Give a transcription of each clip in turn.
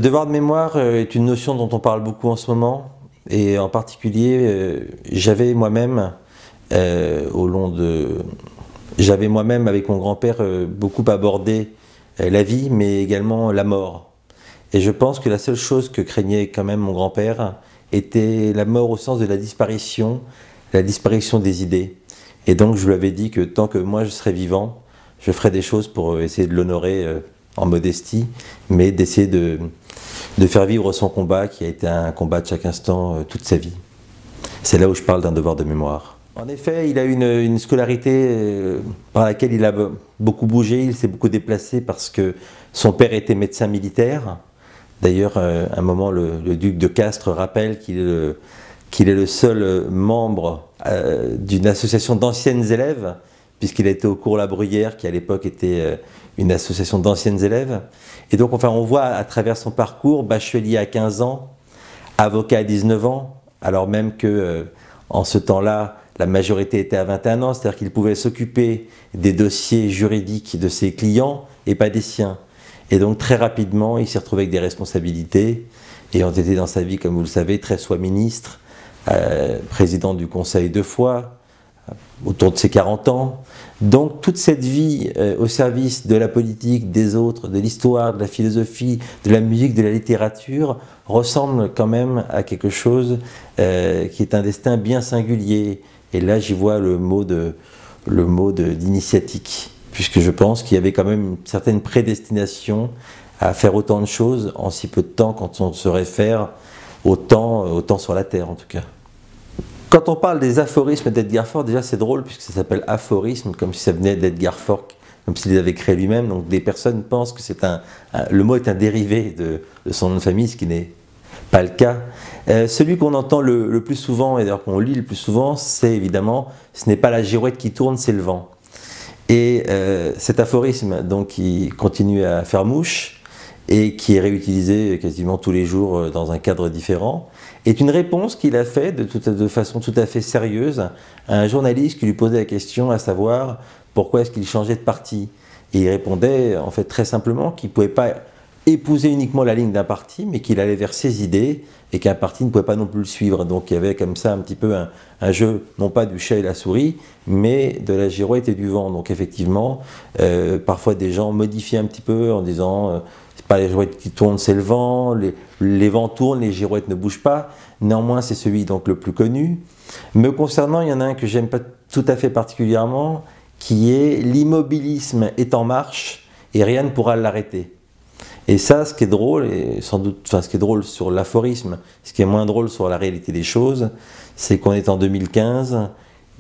devoir de mémoire est une notion dont on parle beaucoup en ce moment, et en particulier, j'avais moi-même, avec mon grand-père, beaucoup abordé la vie, mais également la mort. Et je pense que la seule chose que craignait quand même mon grand-père était la mort au sens de la disparition des idées. Et donc je lui avais dit que tant que moi je serais vivant, je ferais des choses pour essayer de l'honorer en modestie, mais d'essayer de faire vivre son combat qui a été un combat de chaque instant toute sa vie. C'est là où je parle d'un devoir de mémoire. En effet, il a eu une scolarité par laquelle il a beaucoup bougé, il s'est beaucoup déplacé parce que son père était médecin militaire. D'ailleurs, à un moment, le duc de Castres rappelle qu'il est le seul membre d'une association d'anciennes élèves, puisqu'il a été au cours La Bruyère, qui à l'époque était une association d'anciennes élèves. Et donc, enfin, on voit à travers son parcours, bachelier à 15 ans, avocat à 19 ans, alors même que en ce temps-là, la majorité était à 21 ans, c'est-à-dire qu'il pouvait s'occuper des dossiers juridiques de ses clients et pas des siens. Et donc très rapidement, il s'est retrouvé avec des responsabilités, ayant été dans sa vie, comme vous le savez, 13 fois ministre, président du Conseil 2 fois, autour de ses 40 ans. Donc toute cette vie au service de la politique, des autres, de l'histoire, de la philosophie, de la musique, de la littérature, ressemble quand même à quelque chose qui est un destin bien singulier. Et là j'y vois le mot d'initiatique, puisque je pense qu'il y avait quand même une certaine prédestination à faire autant de choses en si peu de temps, quand on se réfère autant sur la Terre en tout cas. Quand on parle des aphorismes d'Edgar Faure, déjà c'est drôle puisque ça s'appelle aphorisme, comme si ça venait d'Edgar Faure, comme s'il les avait créés lui-même. Donc des personnes pensent que le mot est un dérivé de son nom de famille, ce qui n'est pas le cas. Celui qu'on entend le plus souvent, et d'ailleurs qu'on lit le plus souvent, c'est évidemment « ce n'est pas la girouette qui tourne, c'est le vent ». Et cet aphorisme, donc, qui continue à faire mouche et qui est réutilisé quasiment tous les jours dans un cadre différent, est une réponse qu'il a fait de façon tout à fait sérieuse à un journaliste qui lui posait la question, à savoir pourquoi est-ce qu'il changeait de parti. Et il répondait en fait très simplement qu'il ne pouvait pas épouser uniquement la ligne d'un parti, mais qu'il allait vers ses idées et qu'un parti ne pouvait pas non plus le suivre. Donc il y avait comme ça un petit peu un jeu, non pas du chat et la souris, mais de la girouette et du vent. Donc effectivement, parfois des gens modifient un petit peu en disant c'est pas les girouettes qui tournent, c'est le vent, les vents tournent, les girouettes ne bougent pas. Néanmoins, c'est celui donc le plus connu. Me concernant, il y en a un que j'aime pas tout à fait particulièrement, qui est l'immobilisme est en marche et rien ne pourra l'arrêter. Et ça, ce qui est drôle, et sans doute, enfin ce qui est drôle sur l'aphorisme, ce qui est moins drôle sur la réalité des choses, c'est qu'on est en 2015,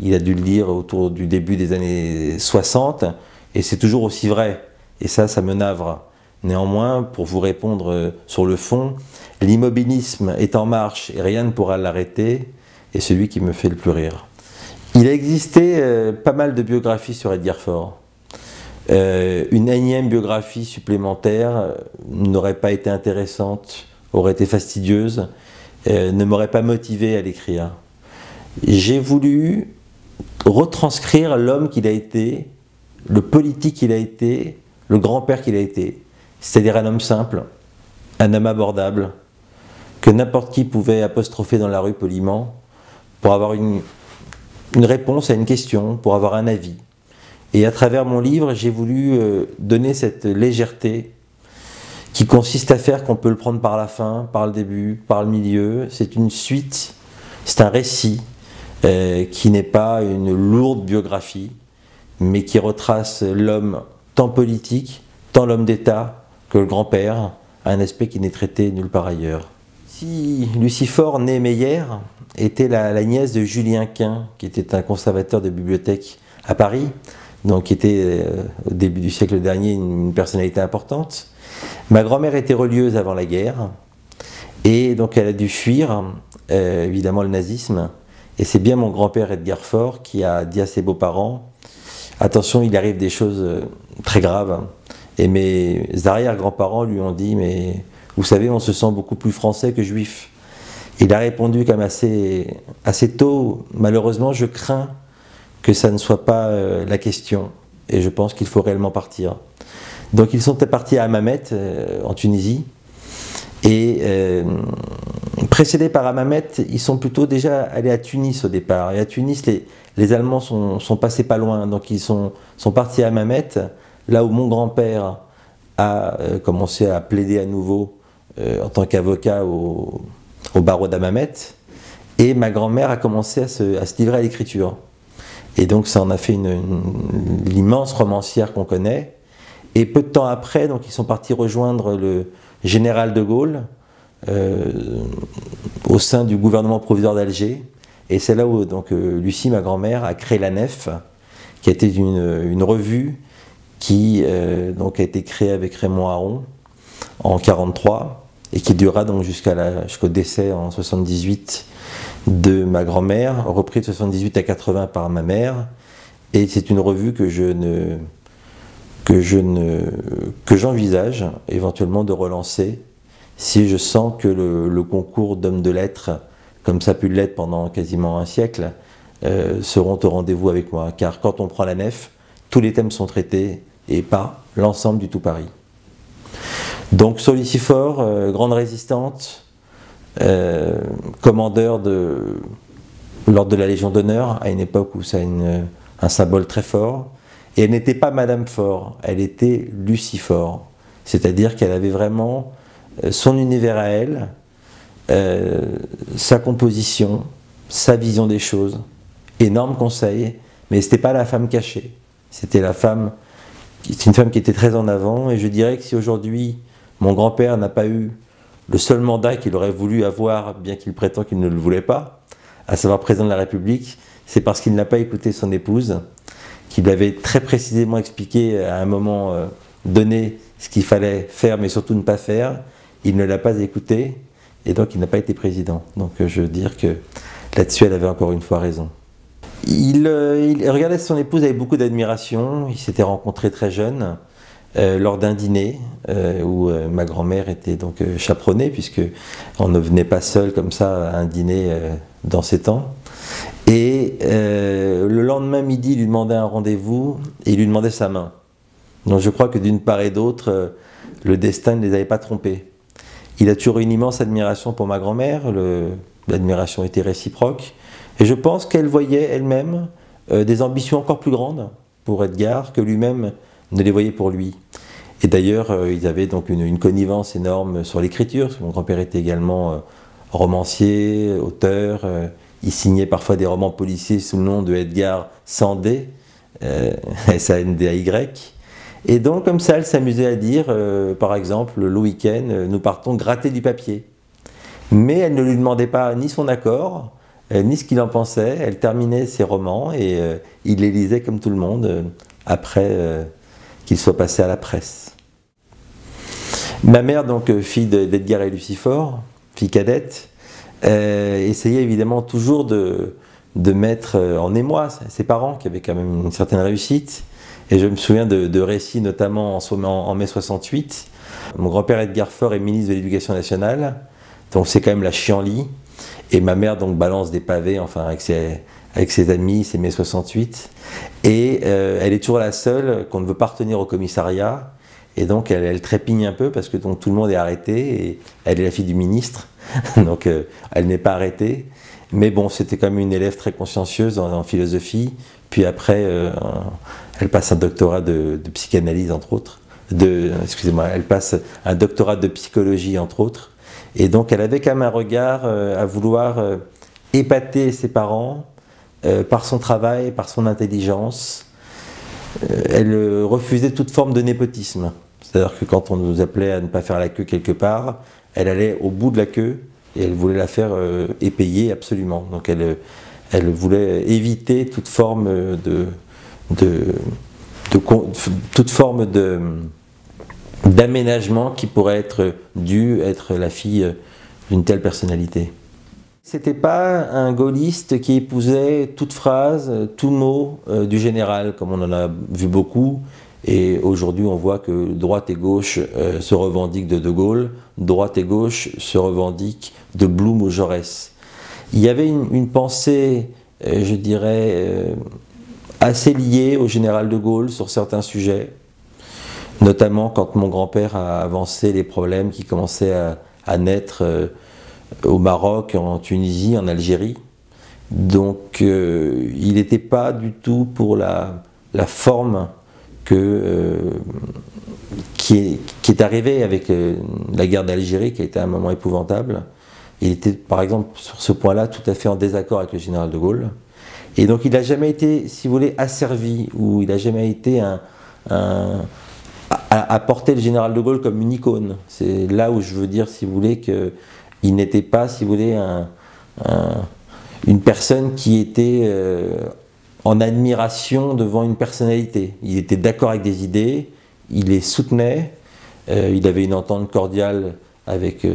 il a dû le lire autour du début des années 60, et c'est toujours aussi vrai. Et ça me navre. Néanmoins, pour vous répondre sur le fond, l'immobilisme est en marche et rien ne pourra l'arrêter, est celui qui me fait le plus rire. Il a existé pas mal de biographies sur Edgar Faure. Une énième biographie supplémentaire n'aurait pas été intéressante, aurait été fastidieuse, ne m'aurait pas motivé à l'écrire. J'ai voulu retranscrire l'homme qu'il a été, le politique qu'il a été, le grand-père qu'il a été. C'est-à-dire un homme simple, un homme abordable, que n'importe qui pouvait apostropher dans la rue poliment pour avoir une réponse à une question, pour avoir un avis. Et à travers mon livre, j'ai voulu donner cette légèreté qui consiste à faire qu'on peut le prendre par la fin, par le début, par le milieu. C'est une suite, c'est un récit qui n'est pas une lourde biographie, mais qui retrace l'homme tant politique, tant l'homme d'État que le grand-père, un aspect qui n'est traité nulle part ailleurs. Si Lucie Faure, née Meyer, était la nièce de Julien Quint, qui était un conservateur de bibliothèque à Paris, donc qui était au début du siècle dernier une personnalité importante. Ma grand-mère était relieuse avant la guerre, et donc elle a dû fuir, évidemment, le nazisme, et c'est bien mon grand-père Edgar Faure qui a dit à ses beaux-parents « Attention, il arrive des choses très graves ». Et mes arrière-grands-parents lui ont dit « Mais vous savez, on se sent beaucoup plus français que juif ». Il a répondu comme assez tôt « Malheureusement, je crains que ça ne soit pas la question, et je pense qu'il faut réellement partir ». Donc ils sont partis à Hammamet, en Tunisie, Et précédés par Hammamet, ils sont plutôt déjà allés à Tunis au départ. Et à Tunis, les Allemands sont passés pas loin, donc ils sont partis à Hammamet, là où mon grand-père a commencé à plaider à nouveau en tant qu'avocat au barreau d'Hammamet, et ma grand-mère a commencé à se livrer à l'écriture. Et donc ça en a fait l'immense romancière qu'on connaît. Et peu de temps après, donc, ils sont partis rejoindre le général de Gaulle au sein du gouvernement provisoire d'Alger. Et c'est là où donc, Lucie, ma grand-mère, a créé la Nef, qui a été une revue qui donc, a été créée avec Raymond Aron en 1943 et qui durera donc jusqu'au décès en 1978 de ma grand-mère, repris de 78 à 80 par ma mère. Et c'est une revue que j'envisage éventuellement de relancer si je sens que le concours d'hommes de lettres, comme ça a pu l'être pendant quasiment un siècle, seront au rendez-vous avec moi. Car quand on prend la Nef, tous les thèmes sont traités et pas l'ensemble du tout Paris. Donc sur Lucifore, grande résistante, commandeur de l'ordre de la Légion d'honneur, à une époque où ça a un symbole très fort. Et elle n'était pas Madame Fort, elle était Lucifore. C'est-à-dire qu'elle avait vraiment son univers à elle, sa composition, sa vision des choses, énorme conseil, mais ce n'était pas la femme cachée. C'était une femme qui était très en avant, et je dirais que si aujourd'hui mon grand-père n'a pas eu le seul mandat qu'il aurait voulu avoir, bien qu'il prétend qu'il ne le voulait pas, à savoir président de la République, c'est parce qu'il n'a pas écouté son épouse, qui lui avait très précisément expliqué à un moment donné ce qu'il fallait faire, mais surtout ne pas faire. Il ne l'a pas écouté, et donc il n'a pas été président. Donc je veux dire que là-dessus, elle avait encore une fois raison. Il regardait son épouse avec beaucoup d'admiration. Ils s'étaient rencontrés très jeunes lors d'un dîner où ma grand-mère était donc chaperonnée, puisque on ne venait pas seul comme ça à un dîner dans ces temps. Et le lendemain midi, il lui demandait un rendez-vous et il lui demandait sa main. Donc je crois que d'une part et d'autre, le destin ne les avait pas trompés. Il a toujours eu une immense admiration pour ma grand-mère, l'admiration était réciproque, et je pense qu'elle voyait elle-même des ambitions encore plus grandes pour Edgar que lui-même ne les voyait pour lui. Et d'ailleurs, ils avaient donc une connivence énorme sur l'écriture, parce que mon grand-père était également romancier, auteur. Il signait parfois des romans policiers sous le nom de Edgar Sandé, S-A-N-D-A-Y. Et donc, comme ça, elle s'amusait à dire, par exemple, le week-end, nous partons gratter du papier. Mais elle ne lui demandait pas ni son accord, ni ce qu'il en pensait. Elle terminait ses romans et il les lisait comme tout le monde, après qu'il soit passé à la presse. Ma mère, donc fille d'Edgar et Lucifore, fille cadette, essayait évidemment toujours de mettre en émoi ses parents, qui avaient quand même une certaine réussite. Et je me souviens de récits, notamment en mai 68. Mon grand-père Edgar Faure est ministre de l'Éducation nationale, donc c'est quand même la chienlit. Et ma mère donc balance des pavés, enfin avec ses amis, c'est mai 68. Et elle est toujours la seule qu'on ne veut pas retenir au commissariat. Et donc elle trépigne un peu parce que donc, tout le monde est arrêté et elle est la fille du ministre, donc elle n'est pas arrêtée. Mais bon, c'était quand même une élève très consciencieuse en philosophie. Puis après, elle passe un doctorat de psychanalyse, entre autres. Excusez-moi, elle passe un doctorat de psychologie, entre autres. Et donc elle avait quand même un regard à vouloir épater ses parents par son travail, par son intelligence. Elle refusait toute forme de népotisme. C'est-à-dire que quand on nous appelait à ne pas faire la queue quelque part, elle allait au bout de la queue et elle voulait la faire épayer absolument. Donc elle voulait éviter toute forme d'aménagement qui pourrait être dû être la fille d'une telle personnalité. C'était pas un gaulliste qui épousait toute phrase, tout mot du général, comme on en a vu beaucoup. Et aujourd'hui, on voit que droite et gauche se revendiquent de Gaulle, droite et gauche se revendiquent de Blum ou Jaurès. Il y avait une pensée, je dirais, assez liée au général de Gaulle sur certains sujets, notamment quand mon grand-père a avancé les problèmes qui commençaient à naître au Maroc, en Tunisie, en Algérie. Donc il n'était pas du tout pour la forme qui est arrivée avec la guerre d'Algérie, qui a été un moment épouvantable. Il était par exemple sur ce point-là tout à fait en désaccord avec le général de Gaulle. Et donc il n'a jamais été, si vous voulez, asservi, ou il n'a jamais été à porter le général de Gaulle comme une icône. C'est là où je veux dire, si vous voulez, qu'il n'était pas, si vous voulez, une personne qui était en admiration devant une personnalité. Il était d'accord avec des idées, il les soutenait, il avait une entente cordiale avec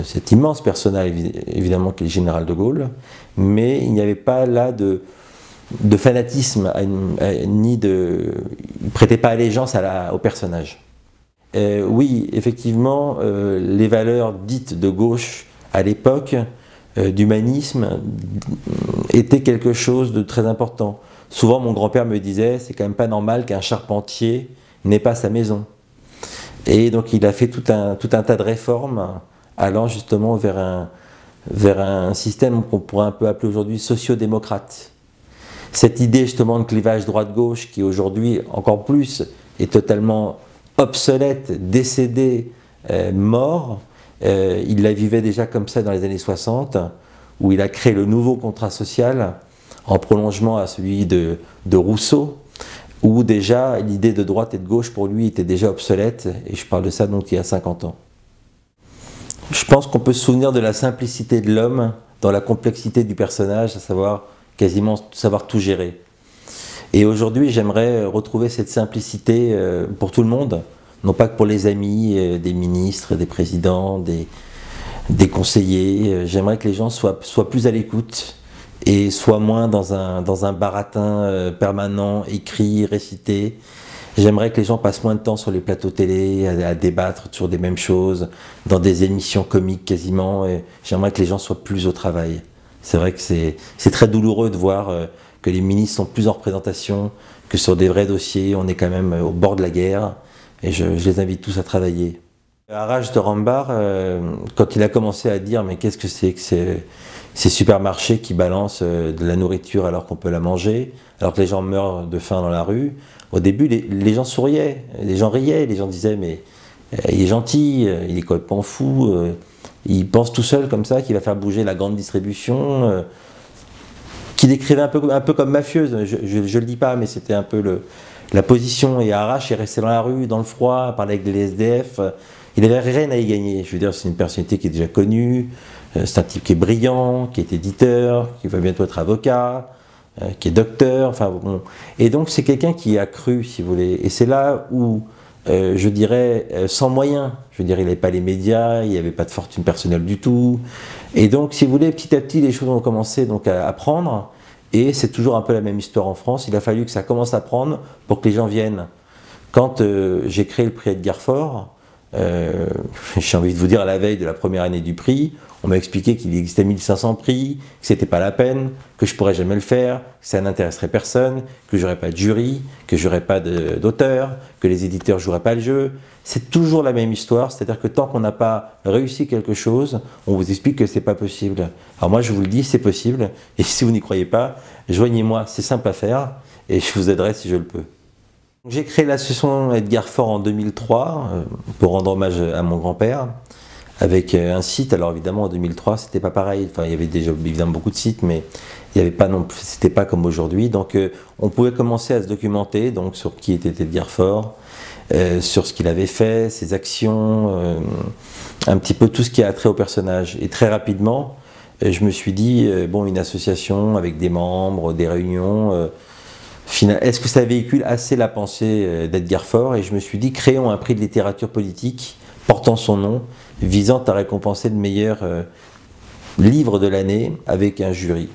cet immense personnage, évidemment, qui est le général de Gaulle, mais il n'y avait pas là de fanatisme, ni de... Il ne prêtait pas allégeance au personnage. Oui, effectivement, les valeurs dites de gauche à l'époque, d'humanisme, étaient quelque chose de très important. Souvent, mon grand-père me disait, c'est quand même pas normal qu'un charpentier n'ait pas sa maison. Et donc, il a fait tout un tas de réformes allant justement vers un système qu'on pourrait un peu appeler aujourd'hui sociodémocrate. Cette idée justement de clivage droite-gauche qui aujourd'hui, encore plus, est totalement obsolète, décédée, mort, il la vivait déjà comme ça dans les années 60, où il a créé le nouveau contrat social, en prolongement à celui de Rousseau, où déjà l'idée de droite et de gauche pour lui était déjà obsolète, et je parle de ça donc il y a 50 ans. Je pense qu'on peut se souvenir de la simplicité de l'homme dans la complexité du personnage, à savoir quasiment savoir tout gérer. Et aujourd'hui, j'aimerais retrouver cette simplicité pour tout le monde, non pas que pour les amis des ministres, des présidents, des conseillers. J'aimerais que les gens soient plus à l'écoute et soient moins dans un baratin permanent, écrit, récité. J'aimerais que les gens passent moins de temps sur les plateaux télé, à débattre sur des mêmes choses, dans des émissions comiques quasiment. J'aimerais que les gens soient plus au travail. C'est vrai que c'est très douloureux de voir que les ministres sont plus en représentation, que sur des vrais dossiers, on est quand même au bord de la guerre, et je les invite tous à travailler. Arash de Rambar, quand il a commencé à dire mais qu'est-ce que c'est que ces supermarchés qui balancent de la nourriture alors qu'on peut la manger, alors que les gens meurent de faim dans la rue, au début les gens souriaient, les gens riaient, les gens disaient mais il est gentil, il est complètement fou, il pense tout seul comme ça qu'il va faire bouger la grande distribution, qu'il décrivait un peu comme mafieuse, je le dis pas, mais c'était un peu la position. Et Arash est resté dans la rue, dans le froid, à parler avec les SDF, il n'avait rien à y gagner. Je veux dire, c'est une personnalité qui est déjà connue, c'est un type qui est brillant, qui est éditeur, qui va bientôt être avocat, qui est docteur, enfin bon. Et donc c'est quelqu'un qui a cru, si vous voulez, et c'est là où je dirais, sans moyens. Je veux dire, il n'avait pas les médias, il n'y avait pas de fortune personnelle du tout. Et donc, si vous voulez, petit à petit, les choses ont commencé donc à prendre. Et c'est toujours un peu la même histoire en France. Il a fallu que ça commence à prendre pour que les gens viennent. Quand j'ai créé le prix Edgar Faure, j'ai envie de vous dire, à la veille de la première année du prix, on m'a expliqué qu'il existait 1500 prix, que c'était pas la peine, que je pourrais jamais le faire, que ça n'intéresserait personne, que j'aurais pas de jury, que j'aurais pas d'auteur, que les éditeurs joueraient pas le jeu. C'est toujours la même histoire, c'est-à-dire que tant qu'on n'a pas réussi quelque chose, on vous explique que c'est pas possible. Alors moi je vous le dis, c'est possible, et si vous n'y croyez pas, joignez-moi, c'est simple à faire, et je vous aiderai si je le peux. J'ai créé l'association Edgar Faure en 2003 pour rendre hommage à mon grand-père, avec un site. Alors évidemment en 2003 c'était pas pareil, enfin il y avait déjà évidemment beaucoup de sites, mais il y avait pas non plus, c'était pas comme aujourd'hui. Donc on pouvait commencer à se documenter donc sur qui était Edgar Faure, sur ce qu'il avait fait, ses actions, un petit peu tout ce qui a trait au personnage. Et très rapidement je me suis dit bon, une association avec des membres, des réunions. Est-ce que ça véhicule assez la pensée d'Edgar Faure? Et je me suis dit, créons un prix de littérature politique portant son nom, visant à récompenser le meilleur livre de l'année avec un jury.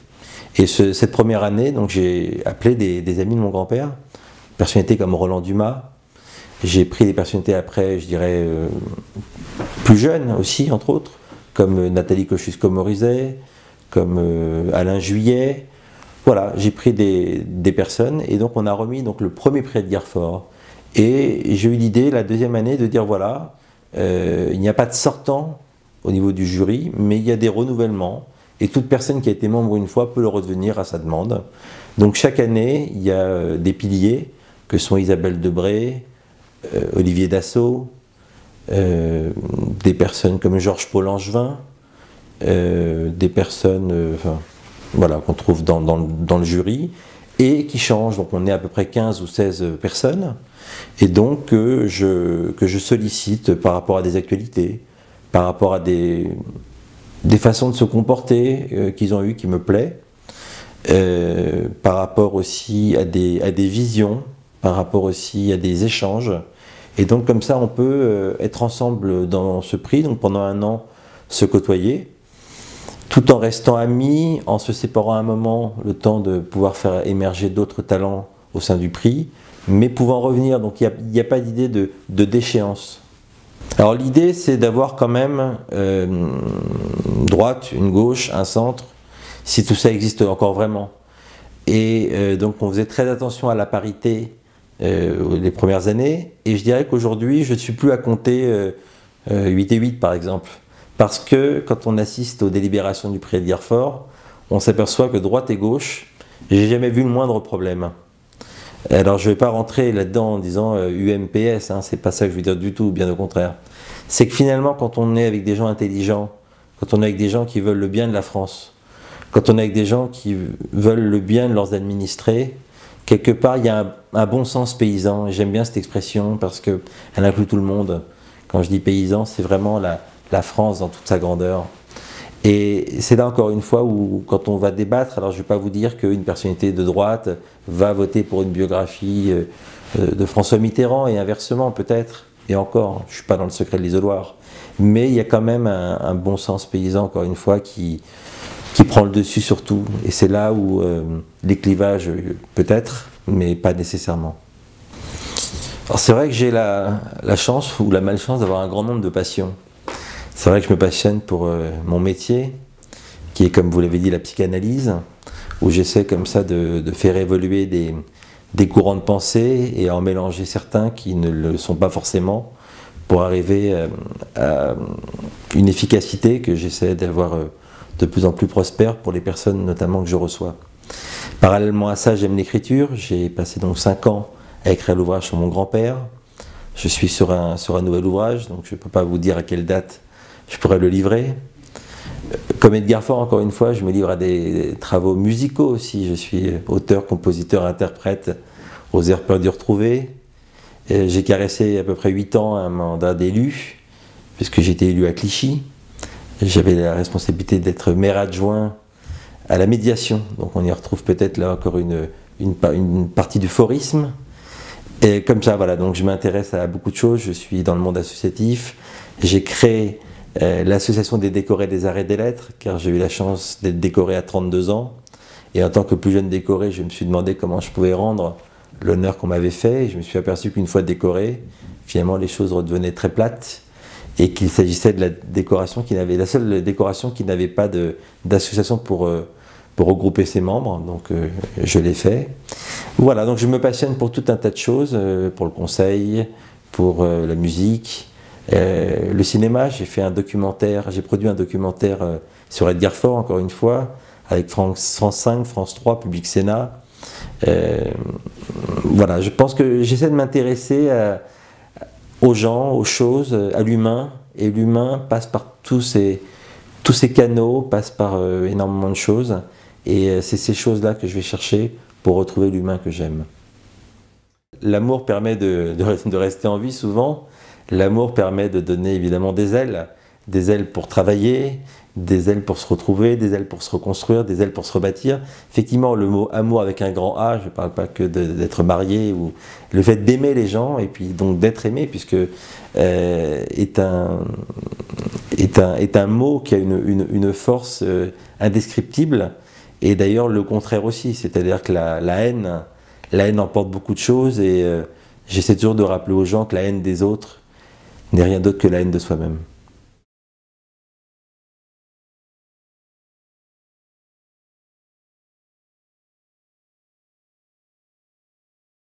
Et cette première année, donc j'ai appelé des amis de mon grand-père, personnalités comme Roland Dumas. J'ai pris des personnalités après, je dirais, plus jeunes aussi, entre autres, comme Nathalie Kosciusko-Morizet, comme Alain Juillet. Voilà, j'ai pris des personnes et donc on a remis donc, le premier prix Edgar Faure. Et j'ai eu l'idée la deuxième année de dire voilà, il n'y a pas de sortant au niveau du jury, mais il y a des renouvellements, et toute personne qui a été membre une fois peut le redevenir à sa demande. Donc chaque année, il y a des piliers, que sont Isabelle Debré, Olivier Dassault, des personnes comme Georges Paul Angevin, des personnes voilà, qu'on trouve dans le jury, et qui changent. Donc on est à peu près 15 ou 16 personnes, et donc que je sollicite par rapport à des actualités, par rapport à des façons de se comporter qu'ils ont eues qui me plaît, par rapport aussi à des visions, par rapport aussi à des échanges. Et donc comme ça on peut être ensemble dans ce prix, donc pendant un an se côtoyer, tout en restant amis, en se séparant à un moment, le temps de pouvoir faire émerger d'autres talents au sein du prix, mais pouvant revenir. Donc il n'y a pas d'idée de déchéance. Alors l'idée c'est d'avoir quand même une droite, une gauche, un centre, si tout ça existe encore vraiment. Et donc on faisait très attention à la parité les premières années, et je dirais qu'aujourd'hui je ne suis plus à compter 8 et 8 par exemple. Parce que quand on assiste aux délibérations du prix Edgar Faure, on s'aperçoit que droite et gauche, j'ai jamais vu le moindre problème. Alors je ne vais pas rentrer là-dedans en disant UMPS, hein, c'est pas ça que je veux dire du tout, bien au contraire. C'est que finalement quand on est avec des gens intelligents, quand on est avec des gens qui veulent le bien de la France, quand on est avec des gens qui veulent le bien de leurs administrés, quelque part il y a un bon sens paysan, et j'aime bien cette expression parce qu'elle inclut tout le monde. Quand je dis paysan, c'est vraiment la France dans toute sa grandeur. Et c'est là encore une fois où, quand on va débattre, alors je ne vais pas vous dire qu'une personnalité de droite va voter pour une biographie de François Mitterrand et inversement peut-être, et encore, je ne suis pas dans le secret de l'isoloir, mais il y a quand même un bon sens paysan, encore une fois, qui prend le dessus sur tout. Et c'est là où les clivages, peut-être, mais pas nécessairement. Alors c'est vrai que j'ai la chance ou la malchance d'avoir un grand nombre de passions. C'est vrai que je me passionne pour mon métier, qui est, comme vous l'avez dit, la psychanalyse, où j'essaie comme ça de faire évoluer des courants de pensée et en mélanger certains qui ne le sont pas forcément, pour arriver à une efficacité que j'essaie d'avoir de plus en plus prospère pour les personnes notamment que je reçois. Parallèlement à ça, j'aime l'écriture. J'ai passé donc 5 ans à écrire l'ouvrage sur mon grand-père. Je suis sur un nouvel ouvrage, donc je ne peux pas vous dire à quelle date je pourrais le livrer. Comme Edgar Faure, encore une fois, je me livre à des travaux musicaux aussi. Je suis auteur, compositeur, interprète aux airs perdus retrouvés. J'ai caressé à peu près 8 ans un mandat d'élu, puisque j'étais élu à Clichy. J'avais la responsabilité d'être maire adjoint à la médiation. Donc on y retrouve peut-être là encore une partie du forisme. Et comme ça, voilà, donc je m'intéresse à beaucoup de choses. Je suis dans le monde associatif. J'ai créé l'association des décorés des arts et des lettres, car j'ai eu la chance d'être décoré à 32 ans. Et en tant que plus jeune décoré, je me suis demandé comment je pouvais rendre l'honneur qu'on m'avait fait. Et je me suis aperçu qu'une fois décoré, finalement les choses redevenaient très plates. Et qu'il s'agissait de la seule décoration qui n'avait pas d'association pour regrouper ses membres, donc je l'ai fait. Voilà, donc je me passionne pour tout un tas de choses, pour le conseil, pour la musique, le cinéma. J'ai produit un documentaire sur Edgar Faure, encore une fois, avec France 5, France 3, Public Sénat. Voilà, je pense que j'essaie de m'intéresser aux gens, aux choses, à l'humain, et l'humain passe par tous ces canaux, passe par énormément de choses, et c'est ces choses-là que je vais chercher pour retrouver l'humain que j'aime. L'amour permet de rester en vie souvent, l'amour permet de donner évidemment des ailes pour travailler, des ailes pour se retrouver, des ailes pour se reconstruire, des ailes pour se rebâtir. Effectivement, le mot amour avec un grand A, je ne parle pas que d'être marié, ou le fait d'aimer les gens, et puis donc d'être aimé, puisque est un mot qui a une force indescriptible, et d'ailleurs le contraire aussi, c'est-à-dire que la haine emporte beaucoup de choses, et j'essaie toujours de rappeler aux gens que la haine des autres n'est rien d'autre que la haine de soi-même.